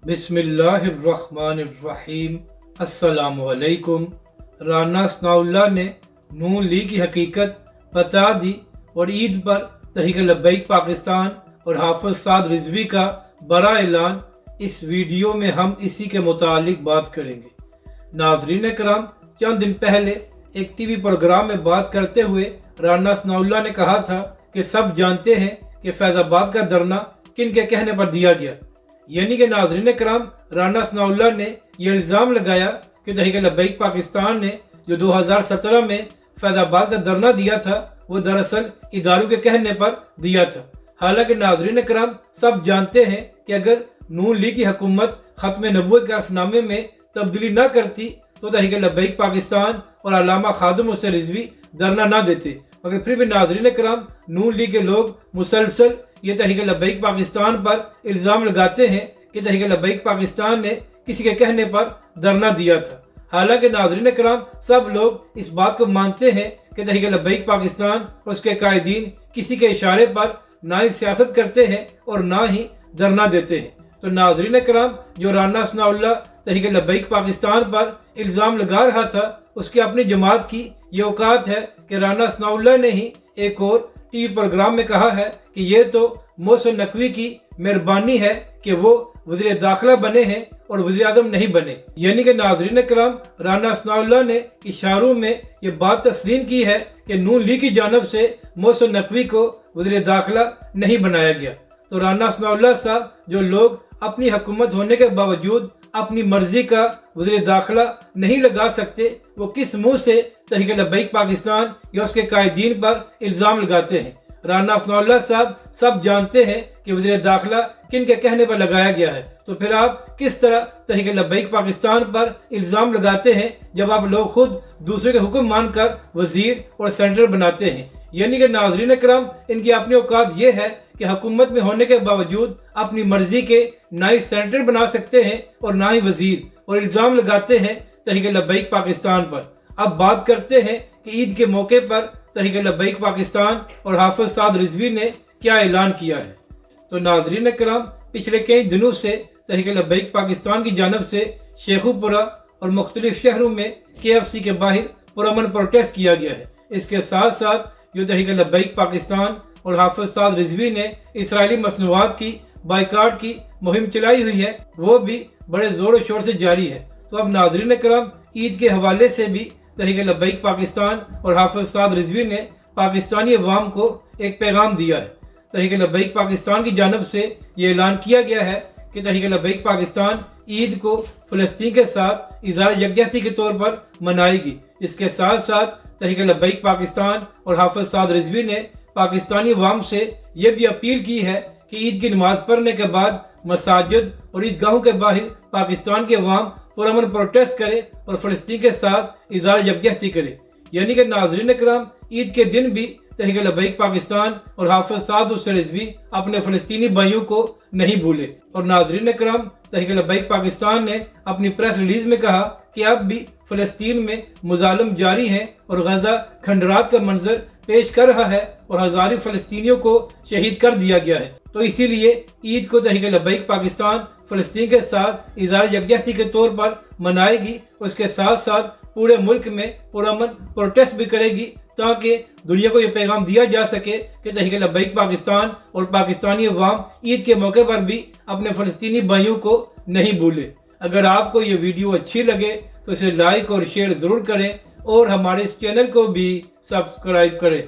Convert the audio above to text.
बिस्मिल्लाहिर्रहमानिर्रहीम। अस्सलामुअलैकुम। राना सनाउल्लाह ने नून लीग की हकीकत बता दी और ईद पर तहरीक लब्बैक पाकिस्तान और हाफिज साद रिजवी का बड़ा ऐलान। इस वीडियो में हम इसी के मुतालिक बात करेंगे। नाज़रीन कराम, चंद दिन पहले एक टीवी प्रोग्राम में बात करते हुए राना सनाउल्लाह ने कहा था कि सब जानते हैं कि फैज़ाबाद का धरना किन के कहने पर दिया गया। यानी कि नाज़रीन कराम, राना सनाउल्लाह ने यह इल्ज़ाम लगाया कि तहरीक लब्बैक पाकिस्तान ने जो 2017 में फैज़ाबाद का धरना दिया था वो दरअसल इदारों के कहने पर दिया था। हालांकि नाज़रीन कराम, सब जानते हैं कि अगर नून लीग की हुकूमत खत्म नबूवत के अहदनामे में तब्दीली न करती तो तहरीक लब्बैक पाकिस्तान और अल्लामा खादिम हुसैन रिजवी धरना न देते। मगर फिर भी नाज़रीन कराम, नून लीग के लोग मुसलसल ये तहरीक लब्बैक पाकिस्तान पर इल्ज़ाम लगाते हैं कि तहरीक लब्बैक पाकिस्तान ने किसी के कहने पर धरना दिया था। हालांकि नाज़रीन कराम, सब लोग इस बात को मानते हैं कि तहरीक लब्बैक पाकिस्तान और उसके कायदीन किसी के इशारे पर ना ही सियासत करते हैं और ना ही धरना देते हैं। तो नाज़रीन कराम, जो राना सनाउल्लाह तहरीक लब्बैक पाकिस्तान पर इल्ज़ाम लगा रहा था उसकी अपनी जमात की ये औकात है कि राना सनाउल्लाह ने ही एक और टीवी प्रोग्राम में कहा है कि ये तो मोहसिन नकवी की मेहरबानी है कि वो वज़ीर दाखिला बने हैं और वज़ीर आज़म नहीं बने। यानी कि नाज़रीन कराम, राना सनाउल्लाह ने इशारों में ये बात तस्लीम की है कि नून लीग की जानब से मोहसिन नकवी को वज़ीर दाखिला नहीं बनाया गया। तो राना सनाउल्लाह साहब, जो लोग अपनी हुकूमत होने के बावजूद अपनी मर्जी का वज़ीर दाखिला नहीं लगा सकते, वो किस मुंह से तहरीक लब्बैक पाकिस्तान या उसके कायदीन पर इल्ज़ाम लगाते हैं। राना सनाउल्लाह साहब सब जानते हैं कि वज़ीर दाखिला किन के कहने पर लगाया गया है। तो फिर आप किस तरह तहरीक लब्बैक पाकिस्तान पर इल्ज़ाम लगाते हैं जब आप लोग खुद दूसरे के हुक्म मानकर वज़ीर और सेनेटर बनाते हैं। यानी कि नाज़रीन कराम, इनकी अपनी औकात ये है कि हुकूमत में होने के बावजूद अपनी मर्जी के ना ही सेनेटर बना सकते हैं और ना ही वज़ीर, और इल्ज़ाम लगाते हैं तहरीक लब्बैक पाकिस्तान पर। अब बात करते हैं कि ईद के मौके पर तहरीक लब्बैक पाकिस्तान और हाफिज साद रिजवी ने क्या ऐलान किया है। तो नाज़रीन कराम, पिछले कई दिनों से तहरीक लब्बैक पाकिस्तान की जानब से शेखुपुरा और मुख्तलिफ शहरों में KFC के बाहर पुरअमन प्रोटेस्ट किया गया है। इसके साथ साथ जो तहरीक लब्बैक पाकिस्तान और हाफिज साद रिजवी ने इसराइली मसनूआत की बाइकाट की मुहिम चलाई हुई है वो भी बड़े ज़ोर शोर से जारी है। तो अब नाज़रीन कराम, ईद के हवाले से भी तहरीक लब्बैक पाकिस्तान और हाफिज साद रिजवी ने पाकिस्तानी अवाम को एक पैगाम दिया है। तहरीक लब्बैक पाकिस्तान की जानब से ये ऐलान किया गया है कि तहरीक लब्बैक पाकिस्तान ईद को फ़लस्तीन के साथ इज़हार यकजहती के तौर पर मनाएगी। इसके साथ साथ तहरीक लब्बैक पाकिस्तान और हाफिज साद रिजवी ने पाकिस्तानी अवाम से ये भी अपील की है कि ईद की नमाज पढ़ने के बाद मसाजिद और ईदगाहों के बाहर पाकिस्तान के अवाम पुरअमन प्रोटेस्ट करे और फ़लस्तीन के साथ इज़हार यकजहती करे। यानी कि नाज़रीन कराम, ईद के दिन भी तहरीक लब्बैक पाकिस्तान और हाफिज साद हुसैन रिजवी अपने फ़लस्तीनी भाइयों को नहीं भूले। और नाज़रीन कराम, तहरीक लब्बैक पाकिस्तान ने अपनी प्रेस रिलीज में कहा कि अब भी फ़लस्तीन में मुजालम जारी हैं और गजा खंडरात का मंजर पेश कर रहा है और हज़ारों फ़लस्तीनियों को शहीद कर दिया गया है। तो इसीलिए ईद को तहरीक लब्बैक पाकिस्तान फ़लस्तीन के साथ इज़हार यकजहती के तौर पर मनाएगी और उसके साथ साथ पूरे मुल्क में पुरअमन प्रोटेस्ट भी करेगी ताकि दुनिया को ये पैगाम दिया जा सके कि तहरीक लब्बैक पाकिस्तान और पाकिस्तानी अवाम ईद के मौके पर भी अपने फ़लस्तीनी भाइयों को नहीं भूले। अगर आपको ये वीडियो अच्छी लगे तो इसे लाइक और शेयर ज़रूर करें और हमारे इस चैनल को भी सब्सक्राइब करें।